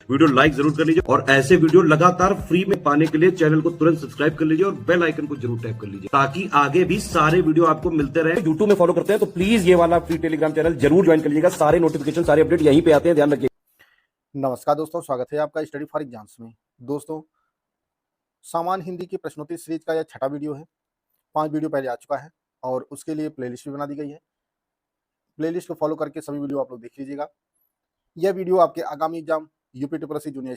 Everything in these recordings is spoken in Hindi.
वीडियो लाइक जरूर कर लीजिए और ऐसे वीडियो लगातार फ्री में पाने के लिए चैनल को तुरंत सब्सक्राइब कर लीजिए और बेल आइकन को जरूर टैप कर लीजिए ताकि आगे भी सारे वीडियो आपको मिलते रहे। यूट्यूब में फॉलो करते हैं तो प्लीज ये वाला फ्री टेलीग्राम चैनल जरूर ज्वाइन कर लीजिएगा। सारे नोटिफिकेशन सारे अपडेट यहीं पे आते हैं, ध्यान रखिए। नमस्कार दोस्तों, स्वागत है आपका स्टडी फॉर एग्जाम्स में। दोस्तों, सामान्य हिंदी की प्रश्नोत्तरी सीरीज का यह छठा वीडियो है। 5 वीडियो पहले आ चुका है और उसके लिए प्लेलिस्ट भी बना दी गई है। प्लेलिस्ट को फॉलो करके सभी वीडियो आप लोग देख लीजिएगा। यह वीडियो आपके आगामी exam UP triple junior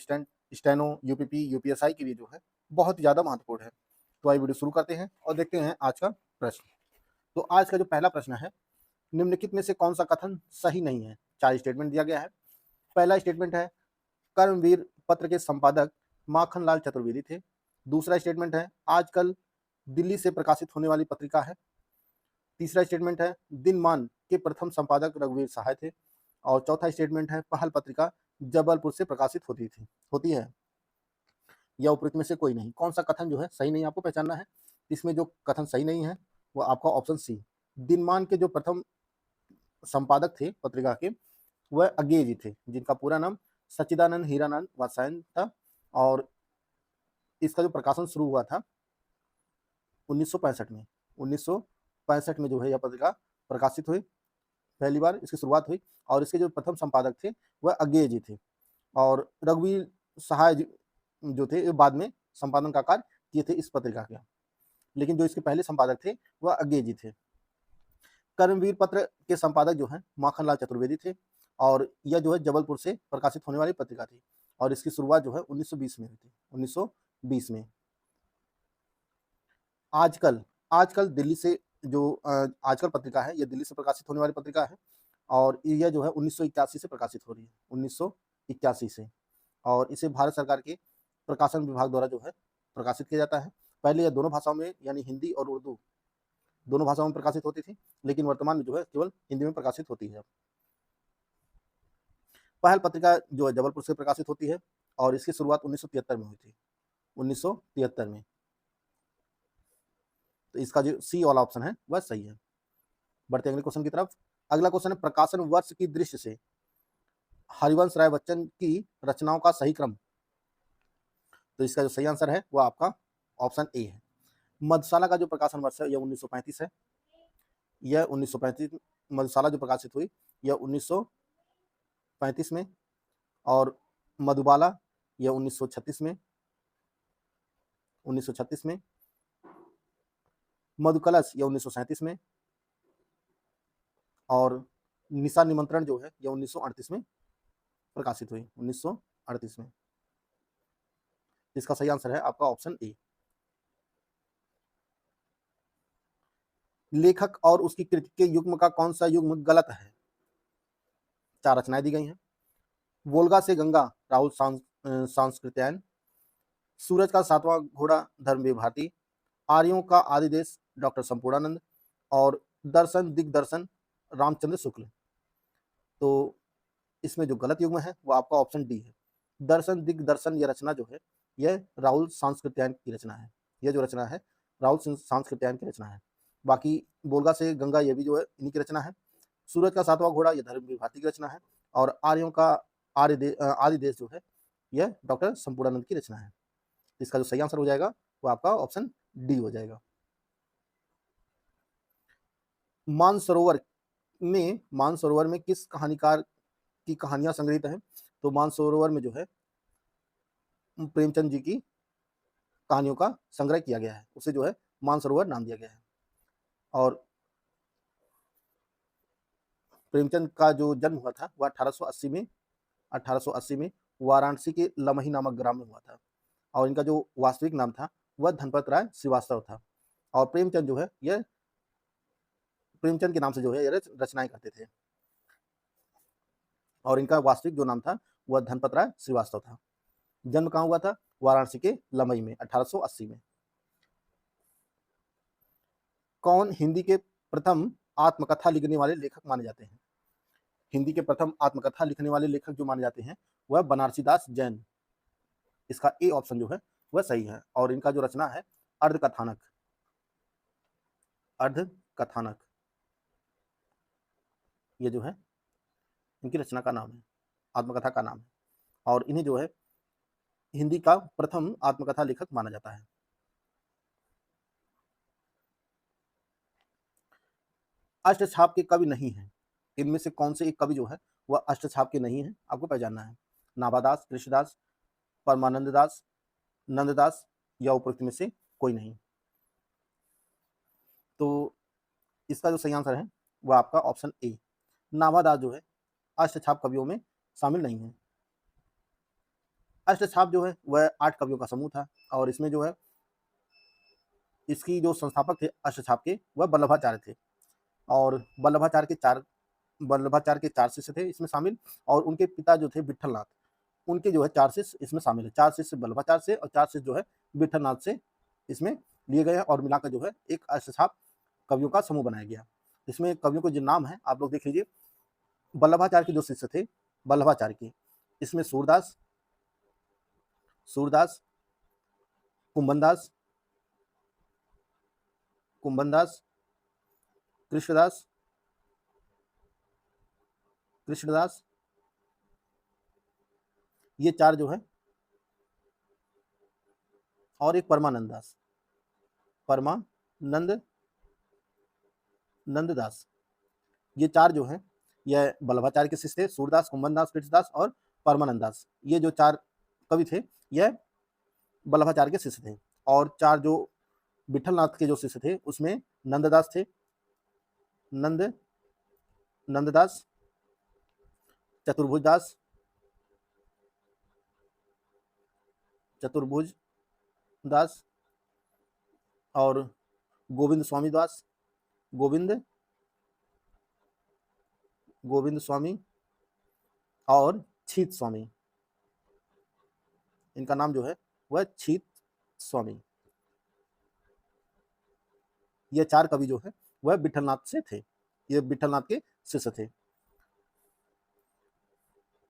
steno, UPP, UPSI के लिए जो है बहुत ही ज़्यादा महत्वपूर्ण है। तो आइए वीडियो शुरू करते हैं और देखते हैं आज का प्रश्न। तो आज का जो पहला प्रश्न है, निम्नलिखित में से कौन सा कथन सही नहीं है। 4 स्टेटमेंट दिया गया है। पहला स्टेटमेंट है, कर्मवीर पत्र के संपादक माखनलाल चतुर्वेदी थे। दूसरा स्टेटमेंट है, आजकल दिल्ली से प्रकाशित होने वाली पत्रिका है। तीसरा स्टेटमेंट है, दिनमान के प्रथम संपादक रघुवीर सहाय थे। और चौथा स्टेटमेंट है, पहल पत्रिका जबलपुर से प्रकाशित होती है। या उपरोक्त में से कोई नहीं। कौन सा कथन जो है सही नहीं, आपको पहचानना है। इसमें जो कथन सही नहीं है वो आपका ऑप्शन सी, दिनमान के जो प्रथम संपादक थे पत्रिका के, वह अज्ञेय जी थे, जिनका पूरा नाम सच्चिदानंद हीरानंद वात्स्यायन था। और इसका जो प्रकाशन शुरू हुआ था 1965 में। 1965 में जो है यह पत्रिका प्रकाशित हुई, पहली बार इसकी शुरुआत हुई। और इसके जो प्रथम संपादक थे वह अज्ञेय जी थे। और रघुवीर सहाय जो थे बाद में संपादन का कार्य किए थे इस पत्रिका के, लेकिन जो इसके पहले संपादक थे वह अज्ञेय जी थे। कर्मवीर पत्र के संपादक जो हैं माखनलाल चतुर्वेदी थे। और यह जो है जबलपुर से प्रकाशित होने वाली पत्रिका थी और इसकी शुरुआत जो है 1920 में हुई थी। 1920 में। आजकल दिल्ली से जो आजकल पत्रिका है, यह दिल्ली से प्रकाशित होने वाली पत्रिका है और यह जो है 1981 से प्रकाशित हो रही है। 1981 से। और इसे भारत सरकार के प्रकाशन विभाग द्वारा जो है प्रकाशित किया जाता है। पहले यह दोनों भाषाओं में यानी हिंदी और उर्दू दोनों भाषाओं में प्रकाशित होती थी, लेकिन वर्तमान में जो है केवल हिंदी में प्रकाशित होती है। पहल पत्रिका जो है जबलपुर से प्रकाशित होती है और इसकी शुरुआत 1973 में हुई थी। 1973 में। तो इसका जो सी वाला ऑप्शन है वह सही है। बढ़ते अगले क्वेश्चन की तरफ। अगला क्वेश्चन है, प्रकाशन वर्ष की दृष्टि से हरिवंश राय बच्चन की रचनाओं का सही क्रम। तो इसका जो सही आंसर है वह आपका ऑप्शन ए है। मधुशाला का जो प्रकाशन वर्ष है यह 1935 है। यह 1935 मधुशाला जो प्रकाशित हुई यह 1935 में। और मधुबाला यह 1936 में। 1936 में। मधुकलश यह 1937 में। और निशा निमंत्रण जो है यह 1938 में प्रकाशित हुई। 1938 में। इसका सही आंसर है आपका ऑप्शन ए। लेखक और उसकी कृति के युग्म का कौन सा युग्म गलत है। 4 रचनाएं दी गई हैं। वोल्गा से गंगा राहुल सांस्कृत्यायन, सूरज का 7वां घोड़ा धर्मवीर भारती, आर्यों का आदि देश डॉक्टर संपूर्णानंद और दर्शन दिग्दर्शन रामचंद्र शुक्ल। तो इसमें जो गलत युग्म है वो आपका ऑप्शन डी है। दर्शन दिग्दर्शन यह रचना जो है यह राहुल सांस्कृत्यायन की रचना है। यह जो रचना है राहुल सांस्कृत्यायन की रचना है। बाकी बोलगा से गंगा यह भी जो है इन्हीं की रचना है। सूरज का 7वां घोड़ा यह धर्मवीर भारती की रचना है। और आर्यों का आदि देश जो है यह डॉक्टर संपूर्णानंद की रचना है। इसका जो सही आंसर हो जाएगा वो आपका ऑप्शन डी हो जाएगा। मानसरोवर में किस कहानीकार की कहानियां संग्रहित हैं। तो मानसरोवर में जो है प्रेमचंद जी की कहानियों का संग्रह किया गया है, उसे जो है मानसरोवर नाम दिया गया है। और प्रेमचंद का जो जन्म हुआ था वह 1880 में वाराणसी के लमही नामक ग्राम में हुआ था। और इनका जो वास्तविक नाम था वह धनपत राय श्रीवास्तव था। और प्रेमचंद जो है यह प्रेमचंद के नाम से जो है रचनाएं करते थे। और इनका वास्तविक जो नाम था वह धनपत राय श्रीवास्तव था। जन्म कहाँ हुआ था, वाराणसी के लमही में 1880 में। कौन हिंदी के प्रथम आत्मकथा लिखने वाले लेखक माने जाते हैं। हिंदी के प्रथम आत्मकथा लिखने वाले लेखक जो माने जाते हैं वह बनारसीदास जैन। इसका ए ऑप्शन जो है वह सही है। और इनका जो रचना है अर्धकथानक, ये जो है इनकी रचना का नाम है, आत्मकथा का नाम है। और इन्हें जो है हिंदी का प्रथम आत्मकथा लेखक माना जाता है। अष्टछाप के कवि नहीं हैं। इनमें से कौन से एक कवि जो है वह अष्टछाप के नहीं है, आपको पहचानना है। नाभादास, कृष्णदास, परमानंद दास, नंददास या उपरोक्त में से कोई नहीं। तो इसका जो सही आंसर है वह आपका ऑप्शन ए, नाभादास जो है अष्टछाप कवियों में शामिल नहीं है। अष्टछाप जो है वह 8 कवियों का समूह था और इसमें जो है इसकी जो संस्थापक थे अष्टछाप के वह वल्लभाचार्य थे और वल्लभाचार्य के 4 शिष्य थे इसमें शामिल और उनके पिता जो थे विट्ठलनाथ, उनके जो है 4 शिष्य इसमें शामिल है। 4 शिष्य वल्लभाचार्य से और 4 शिष्य जो है विट्ठलनाथ से इसमें लिए गए और मिलाकर जो है एक अष्टछाप कवियों का समूह बनाया गया। इसमें कवियों के जो नाम है आप लोग देख लीजिए। वल्लभाचार्य के जो शिष्य थे वल्लभाचार्य के, इसमें सूरदास, कुंभनदास, कृष्णदास, ये 4 जो है और एक नंददास, ये 4 जो हैं यह वल्लभाचार्य के शिष्य थे। सूरदास, कुंभनदास, कृष्णदास और परमानंदास, ये जो 4 कवि थे यह वल्लभाचार्य के शिष्य थे और 4 जो विट्ठलनाथ के जो शिष्य थे उसमें नंददास थे, नंददास, चतुर्भुज दास और गोविंद स्वामी और छीत स्वामी। इनका नाम जो है वह छीत स्वामी। ये 4 कवि जो है वह विट्ठलनाथ से थे, ये विट्ठलनाथ के शिष्य थे।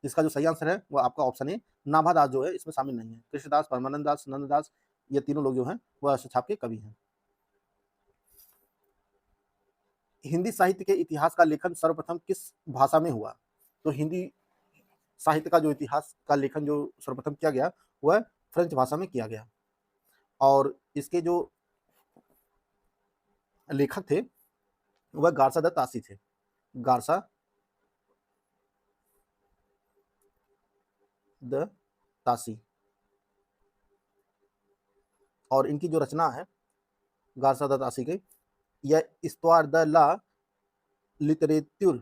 इसका जो सही आंसर है वो आपका ऑप्शन है नाभादास जो है इसमें शामिल नहीं है। कृष्णदास, परमानंद दास, नंददास ये तीनों लोग जो हैं वह अष्टछाप के कवि हैं। हिंदी साहित्य के इतिहास का लेखन सर्वप्रथम किस भाषा में हुआ? तो हिंदी साहित्य का जो इतिहास का लेखन जो सर्वप्रथम किया गया वह फ्रेंच भाषा में किया गया और इसके जो लेखक थे वह गार्सा द तासी थे। गार्सा द तासी और इनकी जो रचना है गार्सा द तासी की, यह इस्तवार द ला लिटरेचर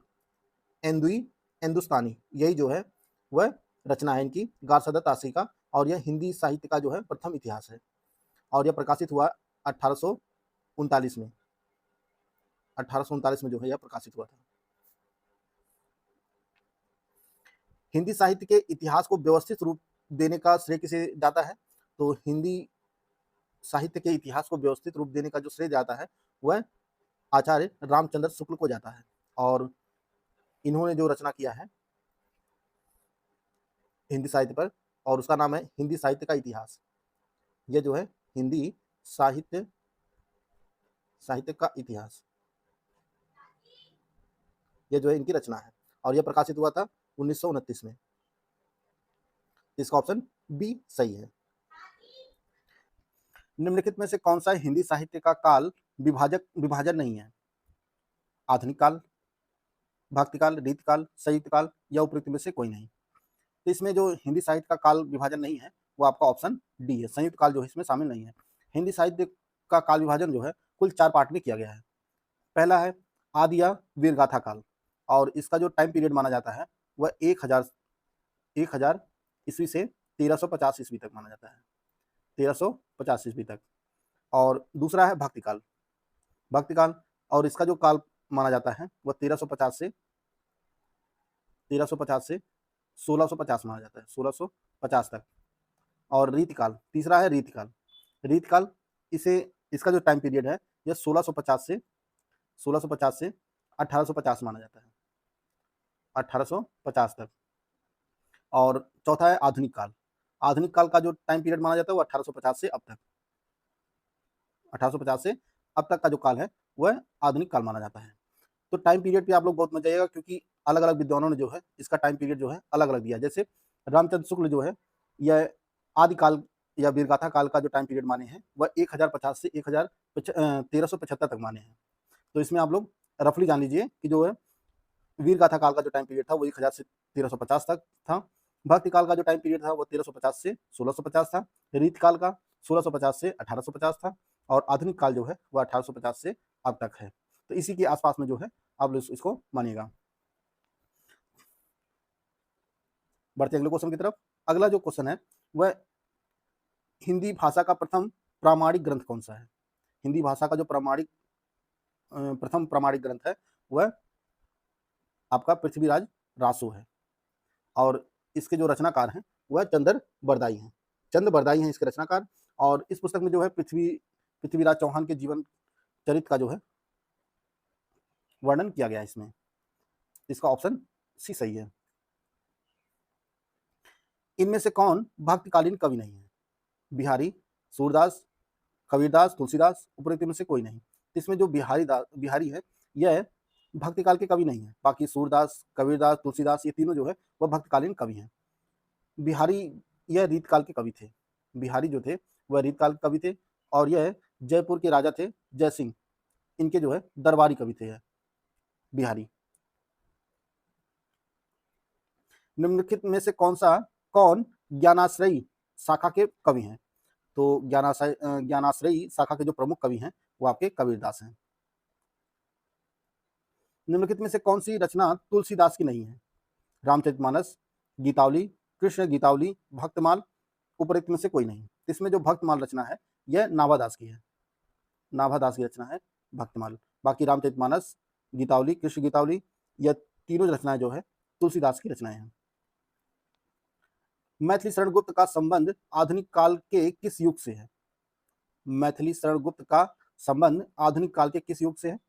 हिंदुस्तानी, यही जो है वह रचना है इनकी गार्सा द तासी का और यह हिंदी साहित्य का जो है प्रथम इतिहास है और यह प्रकाशित हुआ 1839 में। 1839 में जो है यह प्रकाशित हुआ था। हिंदी साहित्य के इतिहास को व्यवस्थित रूप देने का श्रेय किसे जाता है? तो हिंदी साहित्य के इतिहास को व्यवस्थित रूप देने का जो श्रेय जाता है वह आचार्य रामचंद्र शुक्ल को जाता है और इन्होंने जो रचना किया है हिंदी साहित्य पर और उसका नाम है हिंदी साहित्य का इतिहास। यह जो है हिंदी साहित्य का इतिहास, यह जो है इनकी रचना है और यह प्रकाशित हुआ था 1929 में। इसका ऑप्शन बी सही है। निम्नलिखित में से कौन सा हिंदी साहित्य का काल विभाजन नहीं है? आधुनिक काल, भक्तिकाल, रीतिकाल, संयुक्त काल या उपरोक्त में से कोई नहीं। तो इसमें जो हिंदी साहित्य का काल विभाजन नहीं है वो आपका ऑप्शन डी है, संयुक्त काल जो है इसमें शामिल नहीं है। हिंदी साहित्य का काल विभाजन जो है कुल 4 पार्ट में किया गया है। पहला है आदि या वीरगाथा काल और इसका जो टाइम पीरियड माना जाता है वह 1000 ईस्वी से 1350 ईस्वी तक माना जाता है, 1350 ईस्वी तक। और दूसरा है भक्तिकाल और इसका जो काल माना जाता है वह 1350 से 1650 माना जाता है, 1650 तक। और रीतिकाल, तीसरा है रीतिकाल इसका जो टाइम पीरियड है यह 1650 से 1850 माना जाता है, 1850 तक। और चौथा है आधुनिक काल का जो टाइम पीरियड माना जाता है वो 1850 से अब तक, 1850 से अब तक का जो काल है वह आधुनिक काल माना जाता है। तो टाइम पीरियड पे आप लोग बहुत मजा आएगा क्योंकि अलग अलग विद्वानों ने जो है इसका टाइम पीरियड जो है अलग अलग दिया। जैसे रामचंद्र शुक्ल जो है यह आदिकाल या वीरगाथा काल का जो टाइम पीरियड माने हैं वह 1050 से 1375 तक माने हैं। तो इसमें आप लोग रफली जान लीजिए कि जो है वीरगाथा काल का जो टाइम पीरियड था वो 1000 से 1350 तक था। भक्ति काल का जो टाइम पीरियड था वो 1350 से 1650 था। रीत काल का 1650 से 1850 था और आधुनिक काल जो है वह 1850 से अब तक है। तो इसी के आसपास में जो है आप लोग इसको मानिएगा। बढ़ते अगले क्वेश्चन की तरफ। अगला जो क्वेश्चन है वह हिंदी भाषा का प्रथम प्रामाणिक ग्रंथ कौन सा है? हिंदी भाषा का जो प्रथम प्रामाणिक ग्रंथ है वह आपका पृथ्वीराज रासो है और इसके जो रचनाकार हैं वह चंद्र बरदाई हैं। चंद्र बरदाई हैं इसके रचनाकार और इस पुस्तक में जो है पृथ्वीराज चौहान के जीवन चरित्र का जो है वर्णन किया गया है इसमें। इसका ऑप्शन सी सही है। इनमें से कौन भक्तकालीन कवि नहीं है? बिहारी, सूरदास, कबीरदास, तुलसीदास, उपरोक्त में से कोई नहीं। इसमें जो बिहारी है यह भक्तिकाल के कवि नहीं है। बाकी सूरदास, कबीरदास, तुलसीदास ये तीनों जो है वह भक्तकालीन कवि हैं। बिहारी यह रीतकाल के कवि थे। बिहारी जो थे वह रीतकाल के कवि थे और यह जयपुर के राजा थे जय सिंह, इनके जो है दरबारी कवि थे यह बिहारी। निम्नलिखित में से कौन ज्ञानाश्रयी शाखा के कवि हैं? तो ज्ञानाश्रयी शाखा के जो प्रमुख कवि हैं वो आपके कबीरदास हैं। निम्नलिखित में से कौन सी रचना तुलसीदास की नहीं है? रामचरितमानस, गीतावली, कृष्ण गीतावली, भक्तमाल, उपरोक्त में से कोई नहीं। इसमें जो भक्तमाल रचना है यह नाभादास की है। नाभादास की रचना है भक्तमाल। बाकी रामचरितमानस, गीतावली, कृष्ण गीतावली यह तीनों रचनाएं जो है तुलसीदास की रचनाएं हैं। मैथिली शरण गुप्त का संबंध आधुनिक काल के किस युग से है? मैथिली शरण गुप्त का संबंध आधुनिक काल के किस युग से है?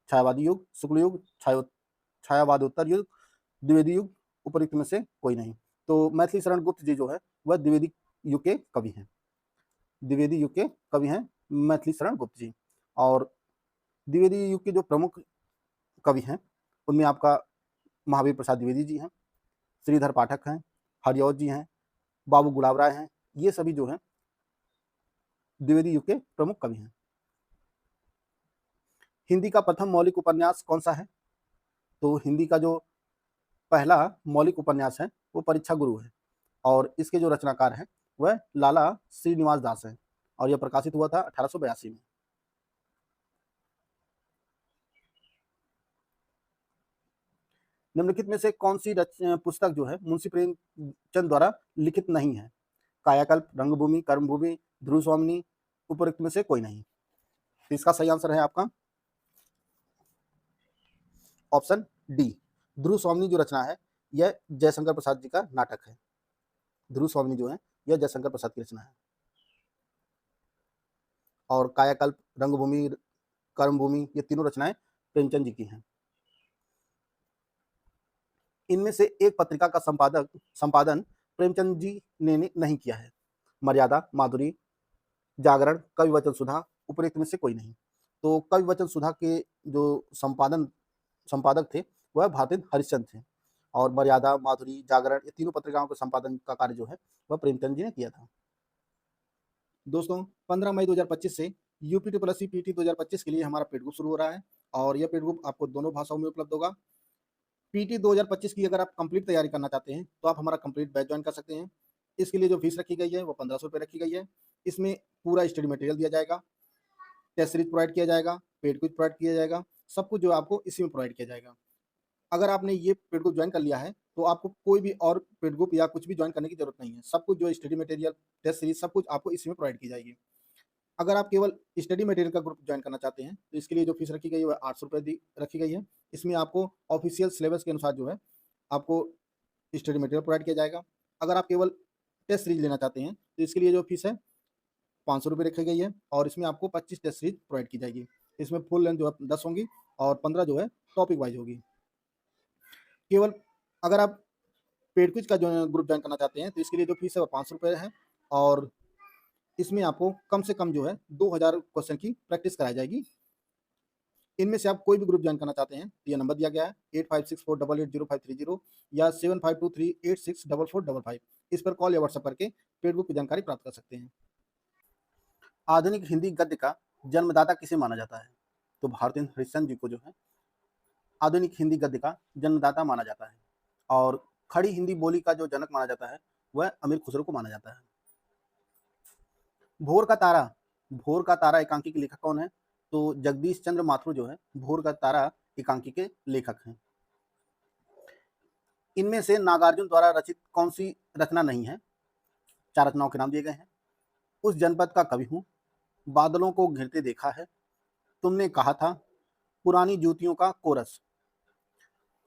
छायावादी युग, शुक्ल युग, छायावादोत्तर युग, द्विवेदी युग, उपरोक्त में से कोई नहीं। तो मैथिली शरण गुप्त जी जो है वह द्विवेदी युग के कवि हैं। द्विवेदी युग के कवि हैं मैथिली शरण गुप्त जी। और द्विवेदी युग के जो प्रमुख कवि हैं उनमें आपका महावीर प्रसाद द्विवेदी जी हैं, श्रीधर पाठक हैं, हरिऔध जी हैं, बाबू गुलाब राय हैं। ये सभी जो हैं द्विवेदी युग के प्रमुख कवि हैं। हिंदी का प्रथम मौलिक उपन्यास कौन सा है? तो हिंदी का जो पहला मौलिक उपन्यास है वो परीक्षा गुरु है और इसके जो रचनाकार हैं वह लाला श्रीनिवास दास हैं और यह प्रकाशित हुआ था 1882 में। निम्नलिखित में से कौन सी पुस्तक जो है मुंशी प्रेमचंद द्वारा लिखित नहीं है? कायाकल्प, रंगभूमि, कर्मभूमि, ध्रुव स्वामिनी, उपरोक्त में से कोई नहीं। तो इसका सही आंसर है आपका ऑप्शन डी। ध्रुव स्वामिनी जो रचना है यह जयशंकर प्रसाद जी का नाटक है। ध्रुव स्वामिनी जो है यह जयशंकर प्रसाद की रचना है और कायाकल्प, रंगभूमि, कर्मभूमि ये तीनों रचनाएं प्रेमचंद जी की हैं। इनमें से एक पत्रिका का संपादन प्रेमचंद जी ने नहीं किया है। मर्यादा, माधुरी, जागरण, कवि वचन सुधा, उपरोक्त में से कोई नहीं। तो कवि वचन सुधा के जो संपादक थे वह भारतेंद्र हरिश्चंद्र थे और मर्यादा, माधुरी, जागरण ये तीनों पत्रिकाओं के संपादन का कार्य जो है वह प्रेमचंद जी ने किया था। दोस्तों 15 मई 2025 से UPT+ PT 2025 के लिए हमारा पेड ग्रुप शुरू हो रहा है और यह पेड ग्रुप आपको दोनों भाषाओं में उपलब्ध होगा। PT 2025 की अगर आप कंप्लीट तैयारी करना चाहते हैं तो आप हमारा कंप्लीट बैच ज्वाइन कर सकते हैं। इसके लिए जो फीस रखी गई है वो 1500 रुपये रखी गई है। इसमें पूरा स्टडी मटेरियल दिया जाएगा, टेस्ट सीरीज प्रोवाइड किया जाएगा, पेड क्विज प्रोवाइड किया जाएगा, सब कुछ जो आपको इसी में प्रोवाइड किया जाएगा। अगर आपने ये पेड ग्रुप ज्वाइन कर लिया है तो आपको कोई भी और पेड ग्रुप या कुछ भी ज्वाइन करने की जरूरत नहीं है। सब कुछ जो स्टडी मटेरियल, टेस्ट सीरीज सब कुछ आपको इसी में प्रोवाइड की जाएगी। अगर आप केवल स्टडी मटेरियल का ग्रुप ज्वाइन करना चाहते हैं तो इसके लिए जो फीस रखी गई है वह 800 रुपये रखी गई है। इसमें आपको ऑफिशियल सिलेबस के अनुसार जो है आपको स्टडी मटेरियल प्रोवाइड किया जाएगा। अगर आप केवल टेस्ट सीरीज लेना चाहते हैं तो इसके लिए जो फीस है 500 रुपये रखी गई है और इसमें आपको 25 टेस्ट सीरीज प्रोवाइड की जाएगी। इसमें फुल लेंथ जो है 10 होंगी और 15 जो है टॉपिक वाइज होगी। केवल अगर आप पेड क्विज का जो ग्रुप ज्वाइन करना चाहते हैं तो इसके लिए जो फीस है वो 500 रुपये है और इसमें आपको कम से कम जो है 2000 क्वेश्चन की प्रैक्टिस कराई जाएगी। इनमें से आप कोई भी ग्रुप ज्वाइन करना चाहते हैं तो यह नंबर दिया गया है 8564880530 या 7523864455। इस पर कॉल या व्हाट्सएप करके पेड बुक की जानकारी प्राप्त कर सकते हैं। आधुनिक हिंदी गद्य का जन्मदाता किसे माना जाता है? तो भारतेंद्र हरिश्चंद्र जी को जो है आधुनिक हिंदी गद्य का जन्मदाता माना जाता है। और खड़ी हिंदी बोली का जो जनक माना जाता है वह अमीर खुसरो को माना जाता है। भोर का तारा एकांकी के लेखक कौन है? तो जगदीश चंद्र माथुर जो है भोर का तारा एकांकी के लेखक हैं। इनमें से नागार्जुन द्वारा रचित कौन सी रचना नहीं है? 4 रचनाओं के नाम दिए गए हैं। उस जनपद का कवि हूँ, बादलों को घिरते देखा है, तुमने कहा था, पुरानी जूतियों का कोरस।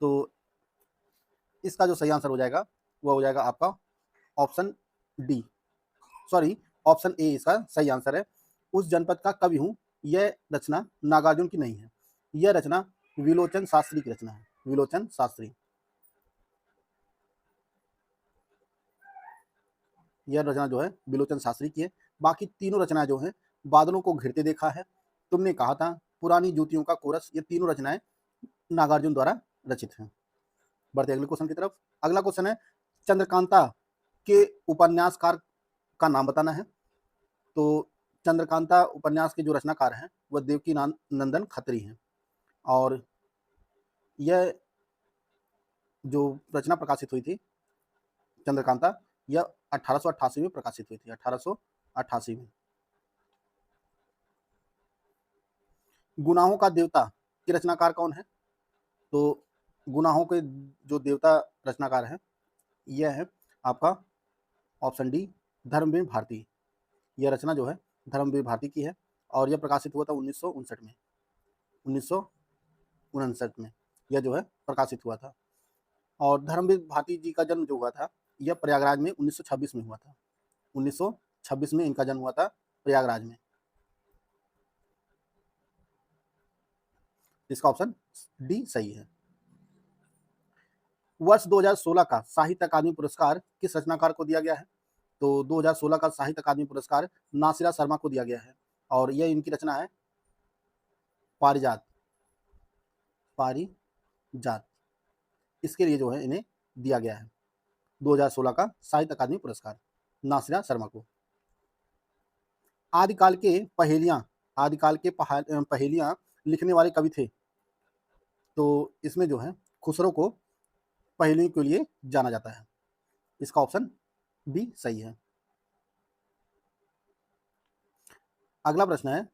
तो इसका जो सही आंसर हो जाएगा वह हो जाएगा आपका option D, sorry option A इसका सही आंसर है। उस जनपद का कवि हूँ, यह रचना नागार्जुन की नहीं है, यह रचना विलोचन शास्त्री की रचना है। विलोचन शास्त्री, यह रचना जो है विलोचन शास्त्री की है। बाकी तीनों रचनाएं जो हैं बादलों को घिरते देखा है, तुमने कहा था, पुरानी जूतियों का कोरस, ये तीनों रचनाएं नागार्जुन द्वारा रचित हैं। बढ़ते अगले क्वेश्चन की तरफ। अगला क्वेश्चन है चंद्रकांता के उपन्यासकार का नाम बताना है। तो चंद्रकांता उपन्यास के जो रचनाकार हैं वह देवकी नंदन खत्री हैं। और यह जो रचना प्रकाशित हुई थी चंद्रकांता, यह 1888 में प्रकाशित हुई थी। 1888 में। गुनाहों का देवता के रचनाकार कौन है? तो गुनाहों के जो देवता रचनाकार हैं यह है आपका ऑप्शन डी, धर्मवीर भारती। यह रचना जो है धर्मवीर भारती की है और यह प्रकाशित हुआ था 1959 में। 1959 में यह जो है प्रकाशित हुआ था। और धर्मवीर भारती जी का जन्म जो हुआ था यह प्रयागराज में 1926 में हुआ था। 1926 में इनका जन्म हुआ था प्रयागराज में। इसका ऑप्शन डी सही है। वर्ष 2016 का साहित्य अकादमी पुरस्कार किस रचनाकार को दिया गया है? तो 2016 का साहित्य अकादमी पुरस्कार नासिरा शर्मा को दिया गया है और यह इनकी रचना है पारिजात। पारिजात, इसके लिए जो है इन्हें दिया गया है 2016 का साहित्य अकादमी पुरस्कार नासिरा शर्मा को। आदिकाल के पहेलियां लिखने वाले कवि थे। तो इसमें जो है खुसरो को पहेलियों के लिए जाना जाता है। इसका ऑप्शन बी सही है। अगला प्रश्न है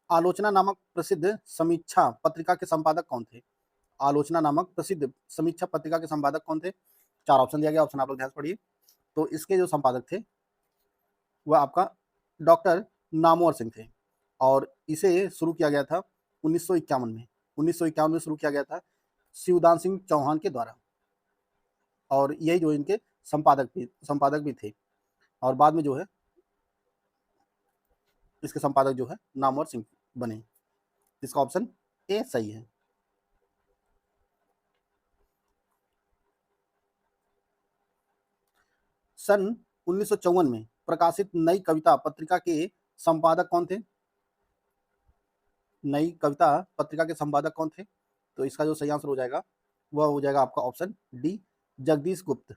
आलोचना नामक प्रसिद्ध समीक्षा पत्रिका के संपादक कौन थे? आलोचना नामक प्रसिद्ध समीक्षा पत्रिका के संपादक कौन थे? 4 ऑप्शन दिया गया, ऑप्शन आप लोग ध्यान से पढ़िए। तो इसके जो संपादक थे वह आपका डॉक्टर नामवर सिंह थे और इसे शुरू किया गया था 1951 में। 1951 में शुरू किया गया था शिवदान सिंह चौहान के द्वारा और यही जो इनके संपादक भी थे। और बाद में जो है इसके संपादक जो है नामवर सिंह बने। इसका ऑप्शन ए सही है। सन 1954 में प्रकाशित नई कविता पत्रिका के संपादक कौन थे? नई कविता पत्रिका के संपादक कौन थे? तो इसका जो सही आंसर हो जाएगा वह हो जाएगा आपका ऑप्शन डी, जगदीश गुप्त।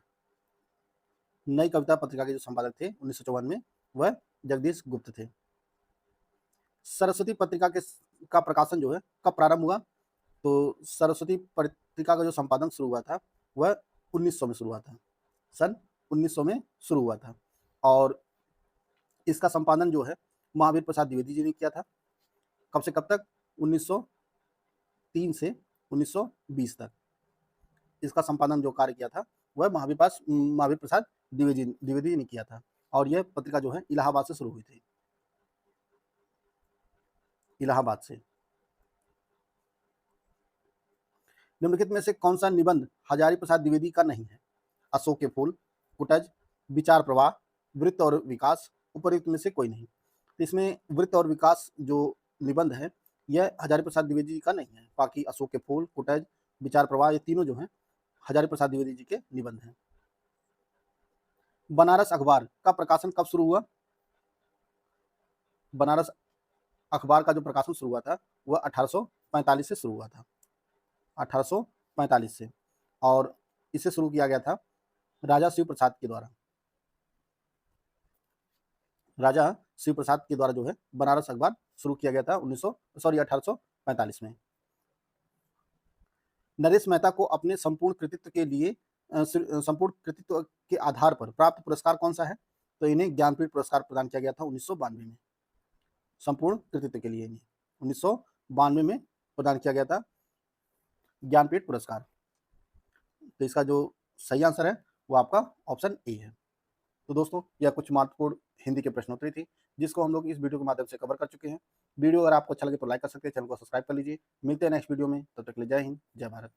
नई कविता पत्रिका के जो संपादक थे 1954 में वह जगदीश गुप्त थे। सरस्वती पत्रिका का प्रकाशन जो है कब प्रारंभ हुआ? तो सरस्वती पत्रिका का जो संपादन शुरू हुआ था वह 1900 में शुरू हुआ था। सन 1900 में शुरू हुआ था और इसका संपादन जो है महावीर प्रसाद द्विवेदी जी ने किया था। कब से कब तक? 1903 से 1920 तक इसका संपादन जो कार्य किया था वह महावीर प्रसाद द्विवेदी जी ने किया था और यह पत्रिका जो है इलाहाबाद से शुरू हुई थी। इलाहाबाद से। निम्नलिखित में से कौन सा निबंध हजारी प्रसाद द्विवेदी का नहीं है? अशोक के फूल, कुटज, विचार प्रवाह, वृत्त और विकास, उपयुक्त में से कोई नहीं। तो इसमें वृत्त और विकास जो निबंध है यह हजारी प्रसाद द्विवेदी जी का नहीं है। बाकी अशोक के फूल, कुटज, विचार प्रवाह, ये तीनों जो हैं हजारी प्रसाद द्विवेदी जी के निबंध हैं। बनारस अखबार का प्रकाशन कब शुरू हुआ? बनारस अखबार का जो प्रकाशन शुरू हुआ था वह 1845 से शुरू हुआ था, 1845 से। और इसे शुरू किया गया था राजा शिव प्रसाद के द्वारा। राजा शिव प्रसाद के द्वारा जो है बनारस अखबार शुरू किया गया था 1845 में। नरेश मेहता को अपने संपूर्ण कृतित्व के लिए संपूर्ण कृतित्व के आधार पर प्राप्त पुरस्कार कौन सा है? तो इन्हें ज्ञानपीठ पुरस्कार प्रदान किया गया था 1992 में। संपूर्ण कृतित्व के लिए 1992 में प्रदान किया गया था ज्ञानपीठ पुरस्कार। तो इसका जो सही आंसर है वो आपका ऑप्शन ए है। तो दोस्तों यह कुछ महत्वपूर्ण हिंदी के प्रश्नोत्तरी थी जिसको हम लोग इस वीडियो के माध्यम से कवर कर चुके हैं। वीडियो अगर आपको अच्छा लगे तो लाइक कर सकते हैं, चैनल को सब्सक्राइब कर लीजिए। मिलते हैं नेक्स्ट वीडियो में, तब तक के लिए जय हिंद, जय भारत।